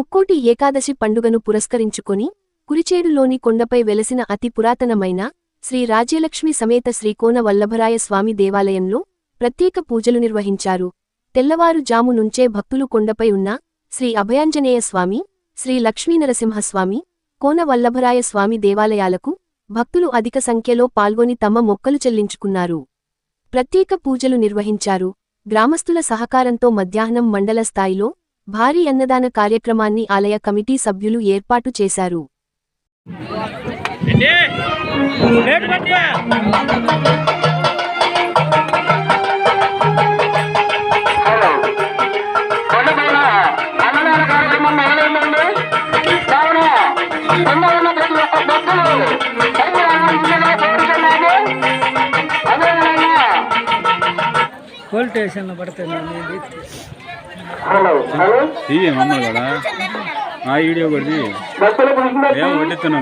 ముక్కోటి ఏకాదశి పండుగను పురస్కరించుకొని కురిచేడులోని కొండపై వెలసిన అతి పురాతనమైన శ్రీ రాజ్యలక్ష్మి సమేత శ్రీ కోన వల్లభరాయ స్వామి దేవాలయంలో ప్రత్యేక పూజలు నిర్వహించారు. తెల్లవారుజాము నుంచే భక్తులు కొండపై ఉన్న శ్రీ అభయాంజనేయ స్వామి, శ్రీ లక్ష్మీనరసింహస్వామి, కోన వల్లభరాయ స్వామి దేవాలయాలకు భక్తులు అధిక సంఖ్యలో పాల్గొని తమ మొక్కలు చెల్లించుకున్నారు. ప్రత్యేక పూజలు నిర్వహించారు. గ్రామస్తుల సహకారంతో మధ్యాహ్నం మండల స్థాయిలో భారీ అన్నదాన కార్యక్రమాన్ని ఆలయ కమిటీ సభ్యులు ఏర్పాటు చేశారు. స్టేషన్ పడుతుంది మమ్మల్ని కదా ఆ వీడియో కొట్టి ఏం వడ్డిస్తున్నాం.